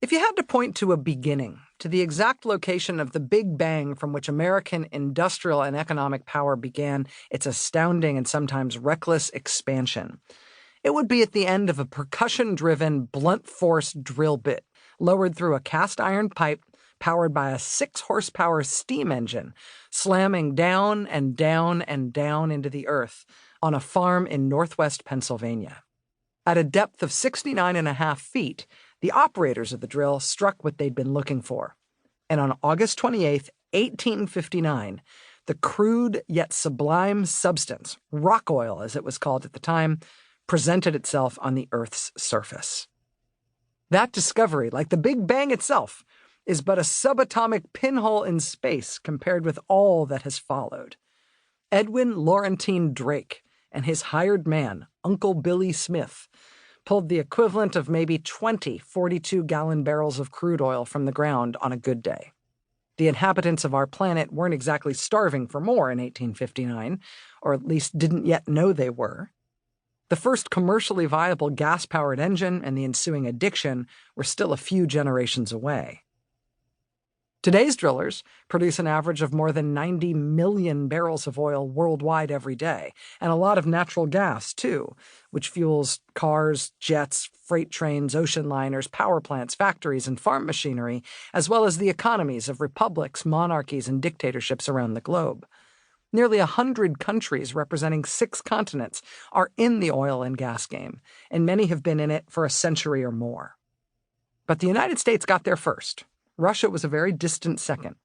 If you had to point to a beginning, to the exact location of the Big Bang from which American industrial and economic power began its astounding and sometimes reckless expansion, it would be at the end of a percussion-driven, blunt-force drill bit, lowered through a cast-iron pipe powered by a 6-horsepower steam engine, slamming down and down and down into the earth on a farm in northwest Pennsylvania. At a depth of 69.5 feet, the operators of the drill struck what they'd been looking for. And on August 28, 1859, the crude yet sublime substance, rock oil as it was called at the time, presented itself on the Earth's surface. That discovery, like the Big Bang itself, is but a subatomic pinhole in space compared with all that has followed. Edwin Laurentine Drake and his hired man, Uncle Billy Smith, pulled the equivalent of maybe 20 42-gallon barrels of crude oil from the ground on a good day. The inhabitants of our planet weren't exactly starving for more in 1859, or at least didn't yet know they were. The first commercially viable gas-powered engine and the ensuing addiction were still a few generations away. Today's drillers produce an average of more than 90 million barrels of oil worldwide every day, and a lot of natural gas, too, which fuels cars, jets, freight trains, ocean liners, power plants, factories, and farm machinery, as well as the economies of republics, monarchies, and dictatorships around the globe. Nearly 100 countries representing 6 continents are in the oil and gas game, and many have been in it for a century or more. But the United States got there first. Russia was a very distant second,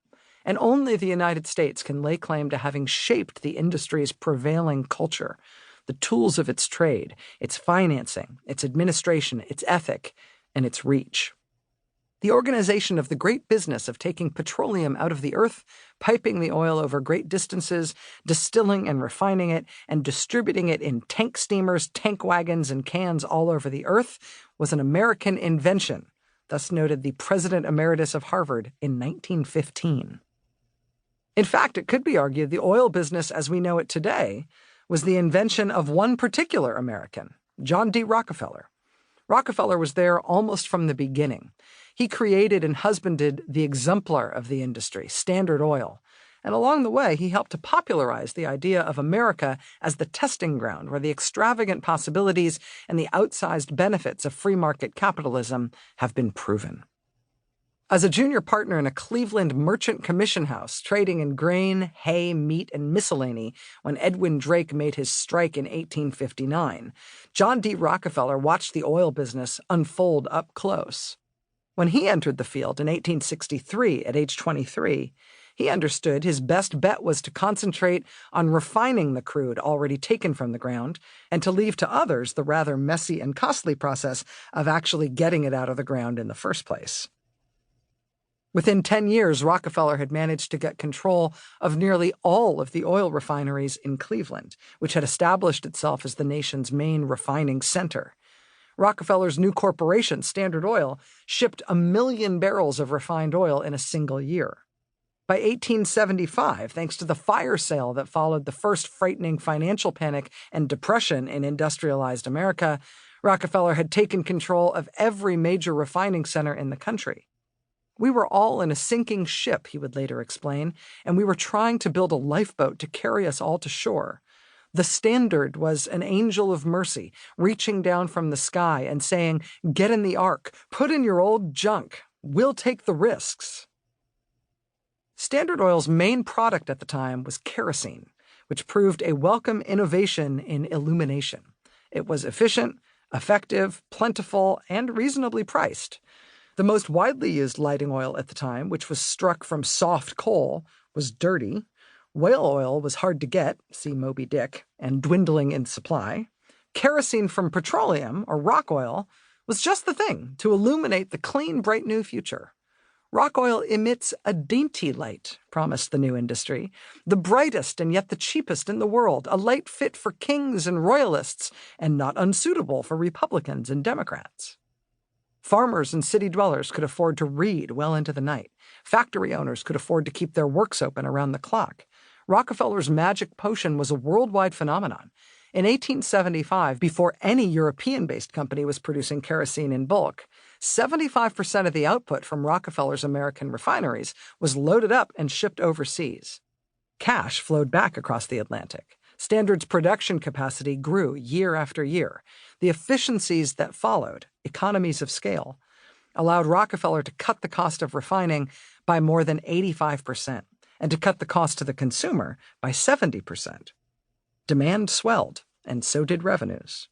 and only the United States can lay claim to having shaped the industry's prevailing culture, the tools of its trade, its financing, its administration, its ethic, and its reach. The organization of the great business of taking petroleum out of the earth, piping the oil over great distances, distilling and refining it, and distributing it in tank steamers, tank wagons, and cans all over the earth was an American invention, thus noted the President Emeritus of Harvard in 1915. In fact, it could be argued the oil business as we know it today was the invention of one particular American, John D. Rockefeller. Rockefeller was there almost from the beginning. He created and husbanded the exemplar of the industry, Standard Oil, and along the way he helped to popularize the idea of America as the testing ground where the extravagant possibilities and the outsized benefits of free market capitalism have been proven. As a junior partner in a Cleveland merchant commission house trading in grain, hay, meat, and miscellany when Edwin Drake made his strike in 1859, John D. Rockefeller watched the oil business unfold up close. When he entered the field in 1863 at age 23, he understood his best bet was to concentrate on refining the crude already taken from the ground and to leave to others the rather messy and costly process of actually getting it out of the ground in the first place. Within 10 years, Rockefeller had managed to get control of nearly all of the oil refineries in Cleveland, which had established itself as the nation's main refining center. Rockefeller's new corporation, Standard Oil, shipped 1 million barrels of refined oil in a single year. By 1875, thanks to the fire sale that followed the first frightening financial panic and depression in industrialized America, Rockefeller had taken control of every major refining center in the country. We were all in a sinking ship, he would later explain, and we were trying to build a lifeboat to carry us all to shore. The Standard was an angel of mercy, reaching down from the sky and saying, "Get in the ark, put in your old junk, we'll take the risks." Standard Oil's main product at the time was kerosene, which proved a welcome innovation in illumination. It was efficient, effective, plentiful, and reasonably priced. The most widely used lighting oil at the time, which was struck from soft coal, was dirty. Whale oil was hard to get, see Moby Dick, and dwindling in supply. Kerosene from petroleum, or rock oil, was just the thing to illuminate the clean, bright new future. Rock oil emits a dainty light, promised the new industry, the brightest and yet the cheapest in the world, a light fit for kings and royalists and not unsuitable for Republicans and Democrats. Farmers and city dwellers could afford to read well into the night. Factory owners could afford to keep their works open around the clock. Rockefeller's magic potion was a worldwide phenomenon. In 1875, before any European-based company was producing kerosene in bulk, 75% of the output from Rockefeller's American refineries was loaded up and shipped overseas. Cash flowed back across the Atlantic. Standard's production capacity grew year after year. The efficiencies that followed, economies of scale, allowed Rockefeller to cut the cost of refining by more than 85% and to cut the cost to the consumer by 70%. Demand swelled, and so did revenues.